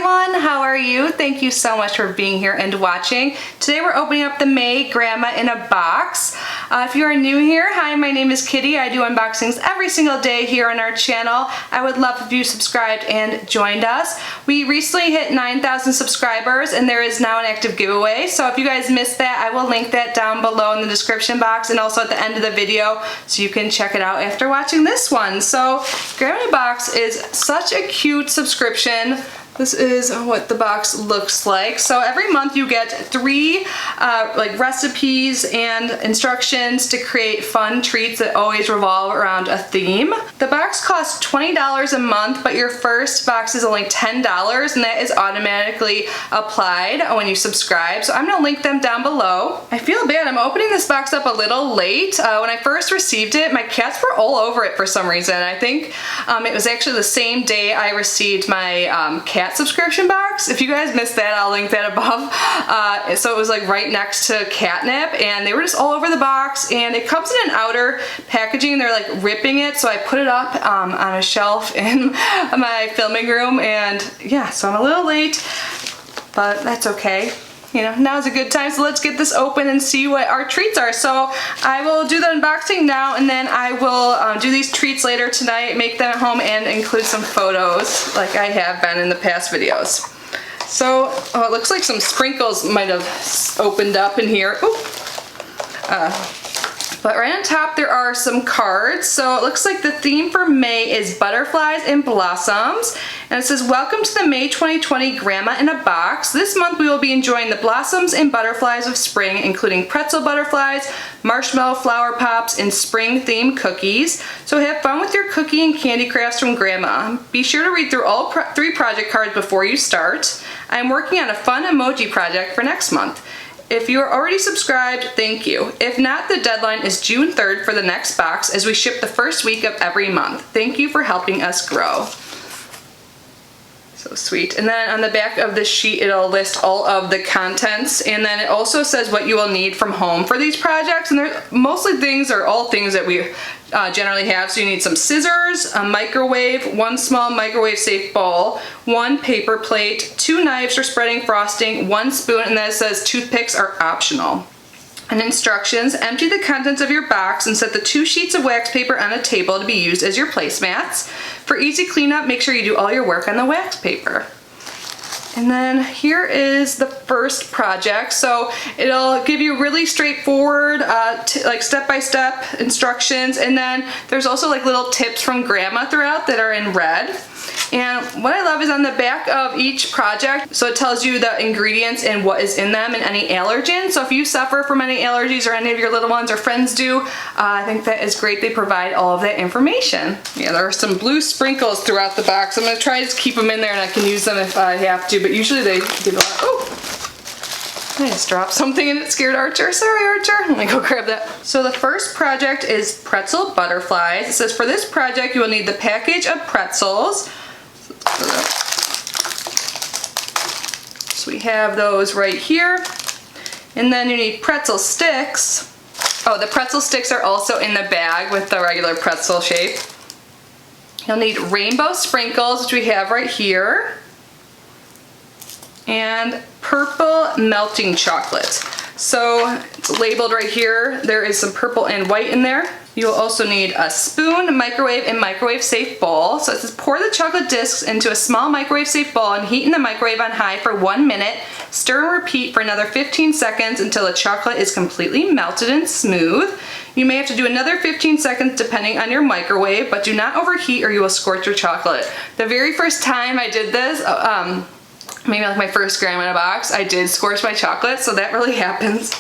everyone, how are you? Thank you so much for being here and watching. Today we're opening up the May Gramma in a box. If you are new here, hi, my name is Kitty. I do unboxings every single day here on our channel. I would love if you subscribed and joined us. We recently hit 9,000 subscribers and there is now an active giveaway. So if you guys missed that, I will link that down below in the description box and also at the end of the video so you can check it out after watching this one. So Gramma in a Box is such a cute subscription. This is what the box looks like. So every month you get 3 like recipes and instructions to create fun treats that always revolve around a theme. The box costs $20 a month, but your first box is only $10 and that is automatically applied when you subscribe. So I'm gonna link them down below. I feel bad, I'm opening this box up a little late. When I first received it, my cats were all over it for some reason. I think it was actually the same day I received my cat subscription box. If you guys missed that, I'll link that above. So it was like right next to catnip and they were just all over the box, and it comes in an outer packaging. They're like ripping it, so I put it up on a shelf in my filming room, and yeah, so I'm a little late, but that's okay. You know, now's a good time, so let's get this open and see what our treats are. So I will do the unboxing now, and then I will do these treats later tonight, make them at home, and include some photos like I have been in the past videos. So, it looks like some sprinkles might have opened up in here. But right on top there are some cards. So it looks like the theme for May is butterflies and blossoms. And it says, welcome to the May 2020 Gramma in a Box. This month we will be enjoying the blossoms and butterflies of spring, including pretzel butterflies, marshmallow flower pops, and spring themed cookies. So have fun with your cookie and candy crafts from Gramma. Be sure to read through all 3 project cards before you start. I'm working on a fun emoji project for next month. If you are already subscribed, thank you. If not, the deadline is June 3rd for the next box, as we ship the first week of every month. Thank you for helping us grow. So sweet. And then on the back of this sheet, it'll list all of the contents, and then it also says what you will need from home for these projects. And they're mostly things, or all things that we generally have. So you need some scissors, a microwave, 1 small microwave safe bowl, 1 paper plate, 2 knives for spreading frosting, 1 spoon, and then it says toothpicks are optional. And instructions: empty the contents of your box and set the 2 sheets of wax paper on a table to be used as your placemats. For easy cleanup, make sure you do all your work on the wax paper. And then here is the first project. So it'll give you really straightforward, like step-by-step instructions. And then there's also like little tips from Gramma throughout that are in red. And what I love is on the back of each project, so it tells you the ingredients and what is in them and any allergens. So if you suffer from any allergies, or any of your little ones or friends do, I think that is great. They provide all of that information. Yeah, there are some blue sprinkles throughout the box. I'm gonna try to keep them in there and I can use them if I have to, but usually they give a lot. Oh! I just dropped something and it scared Archer. Sorry, Archer. Let me go grab that. So the first project is Pretzel Butterflies. It says, for this project you will need the package of pretzels. So we have those right here. And then you need pretzel sticks. Oh, the pretzel sticks are also in the bag with the regular pretzel shape. You'll need rainbow sprinkles, which we have right here, and purple melting chocolate. So it's labeled right here. There is some purple and white in there. You will also need a spoon, microwave, and microwave safe bowl. So it says, pour the chocolate discs into a small microwave safe bowl and heat in the microwave on high for 1 minute. Stir and repeat for another 15 seconds until the chocolate is completely melted and smooth. You may have to do another 15 seconds depending on your microwave, but do not overheat or you will scorch your chocolate. The very first time I did this, maybe like my first Gramma in a Box, I did scorch my chocolate, so that really happens.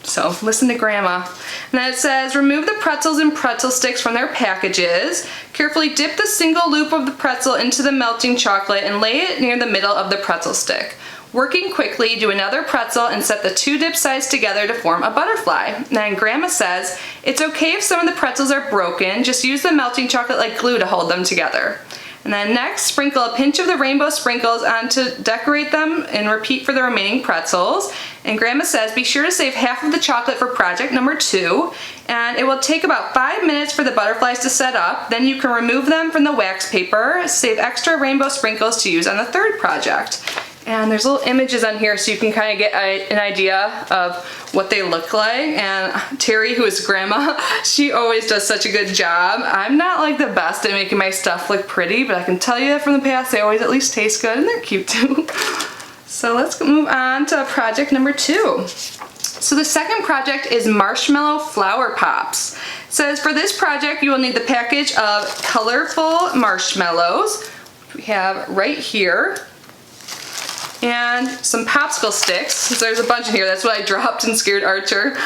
So listen to Gramma. And then it says, remove the pretzels and pretzel sticks from their packages. Carefully dip the single loop of the pretzel into the melting chocolate and lay it near the middle of the pretzel stick. Working quickly, do another pretzel and set the 2 dip sides together to form a butterfly. And then Gramma says, it's okay if some of the pretzels are broken, just use the melting chocolate like glue to hold them together. And then next, sprinkle a pinch of the rainbow sprinkles on to decorate them and repeat for the remaining pretzels. And Grandma says, be sure to save half of the chocolate for project number 2. And it will take about 5 minutes for the butterflies to set up. Then you can remove them from the wax paper, save extra rainbow sprinkles to use on the 3rd project. And there's little images on here so you can kind of get an idea of what they look like. And Terry, who is Grandma, she always does such a good job. I'm not like the best at making my stuff look pretty, but I can tell you from the past they always at least taste good and they're cute too. So let's move on to project number 2. So the second project is Marshmallow Flower Pops. It says for this project you will need the package of colorful marshmallows, which we have right here, and some popsicle sticks. So there's a bunch in here. That's what I dropped and scared Archer.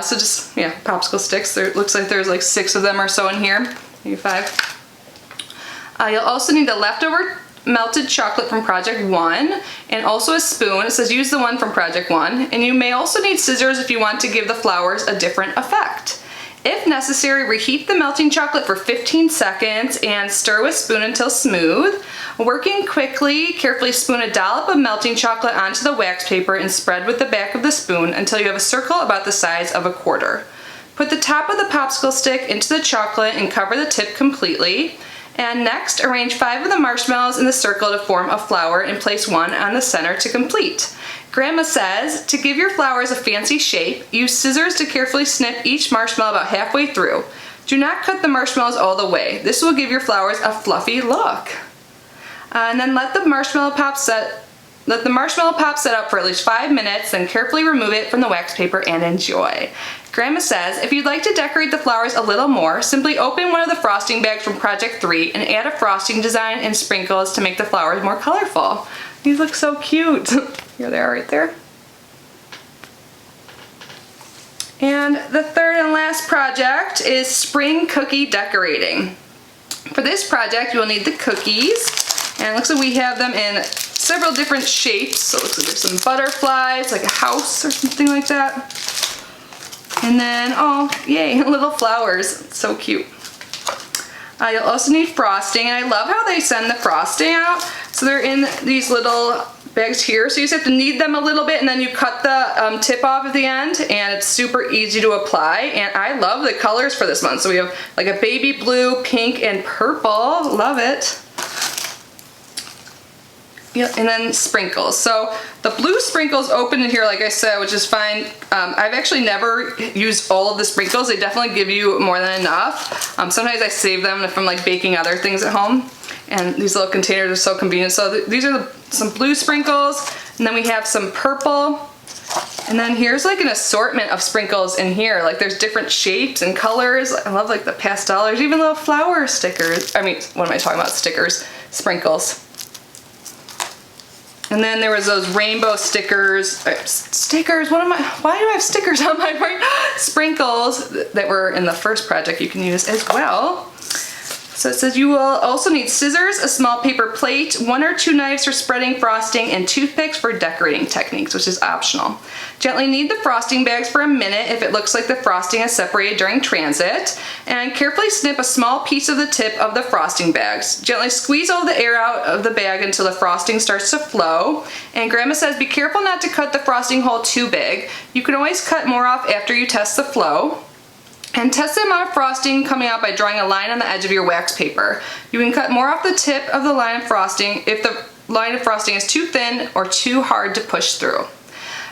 So just, yeah, popsicle sticks. There looks like there's like 6 of them or so in here, maybe 5. You'll also need the leftover melted chocolate from project 1 and also a spoon. It says use the one from project 1. And you may also need scissors if you want to give the flowers a different effect. If necessary, reheat the melting chocolate for 15 seconds and stir with spoon until smooth. Working quickly, carefully spoon a dollop of melting chocolate onto the wax paper and spread with the back of the spoon until you have a circle about the size of a quarter. Put the top of the popsicle stick into the chocolate and cover the tip completely. And next, arrange 5 of the marshmallows in the circle to form a flower and place one on the center to complete. Grandma says, to give your flowers a fancy shape, use scissors to carefully snip each marshmallow about halfway through. Do not cut the marshmallows all the way. This will give your flowers a fluffy look. And then let the marshmallow pop set up for at least 5 minutes, then carefully remove it from the wax paper and enjoy. Grandma says, if you'd like to decorate the flowers a little more, simply open one of the frosting bags from project 3 and add a frosting design and sprinkles to make the flowers more colorful. These look so cute. Here they are right there. And the third and last project is spring cookie decorating. For this project, you will need the cookies. And it looks like we have them in several different shapes. So it looks like there's some butterflies, like a house or something like that. And then, oh, yay, little flowers. So cute. You'll also need frosting, and I love how they send the frosting out. So they're in these little bags here, so you just have to knead them a little bit and then you cut the tip off at the end, and it's super easy to apply. And I love the colors for this one. So we have like a baby blue, pink, and purple. Love it. Yeah, and then sprinkles. So the blue sprinkles open in here, like I said, which is fine. I've actually never used all of the sprinkles. They definitely give you more than enough. Sometimes I save them if I'm like baking other things at home. And these little containers are so convenient. So these are some blue sprinkles, and then we have some purple. And then here's like an assortment of sprinkles in here. Like there's different shapes and colors. I love like the pastel. There's even little flower stickers. I mean, what am I talking about? Stickers, sprinkles. And then there was those rainbow stickers, why do I have stickers on my brain? Sprinkles that were in the first project you can use as well. So it says you will also need scissors, a small paper plate, 1 or 2 knives for spreading frosting, and toothpicks for decorating techniques, which is optional. Gently knead the frosting bags for a minute if it looks like the frosting is separated during transit, and carefully snip a small piece of the tip of the frosting bags. Gently squeeze all the air out of the bag until the frosting starts to flow. And Grandma says be careful not to cut the frosting hole too big. You can always cut more off after you test the flow. And test the amount of frosting coming out by drawing a line on the edge of your wax paper. You can cut more off the tip of the line of frosting if the line of frosting is too thin or too hard to push through.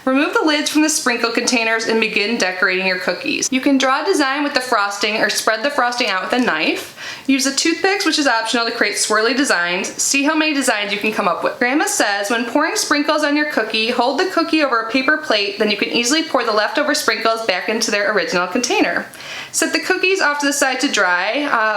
Remove the lids from the sprinkle containers and begin decorating your cookies. You can draw a design with the frosting or spread the frosting out with a knife. Use the toothpicks, which is optional, to create swirly designs. See how many designs you can come up with. Grandma says when pouring sprinkles on your cookie, hold the cookie over a paper plate, then you can easily pour the leftover sprinkles back into their original container. Set the cookies off to the side to dry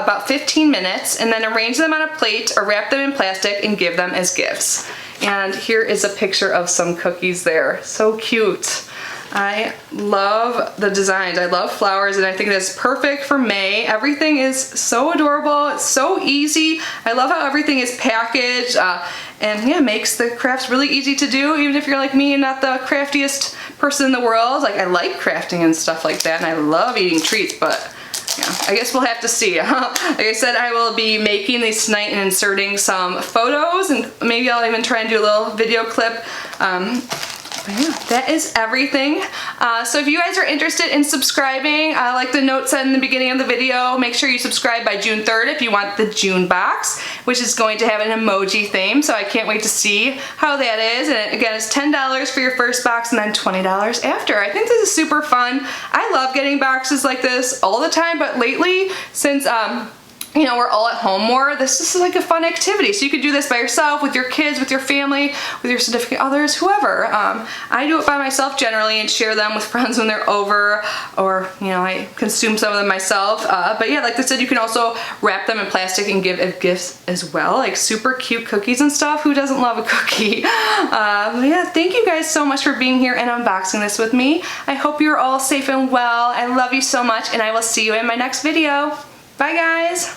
about 15 minutes, and then arrange them on a plate or wrap them in plastic and give them as gifts. And here is a picture of some cookies there. So cute. I love the designs. I love flowers, and I think that's perfect for May. Everything is so adorable. It's so easy. I love how everything is packaged, and yeah, makes the crafts really easy to do, even if you're like me and not the craftiest person in the world. Like, I like crafting and stuff like that, and I love eating treats, but yeah, I guess we'll have to see. Like I said, I will be making these tonight and inserting some photos, and maybe I'll even try and do a little video clip. Yeah, that is everything. So if you guys are interested in subscribing, like the note said in the beginning of the video, make sure you subscribe by June 3rd if you want the June box, which is going to have an emoji theme, so I can't wait to see how that is. And again, it's $10 for your first box and then $20 after. I think this is super fun. I love getting boxes like this all the time, but lately, since you know, we're all at home more, this is like a fun activity. So you could do this by yourself, with your kids, with your family, with your significant others, whoever. I do it by myself generally and share them with friends when they're over, or, you know, I consume some of them myself. But yeah, like I said, you can also wrap them in plastic and give as gifts as well, like super cute cookies and stuff. Who doesn't love a cookie? Yeah, thank you guys so much for being here and unboxing this with me. I hope you're all safe and well. I love you so much, and I will see you in my next video. Bye guys!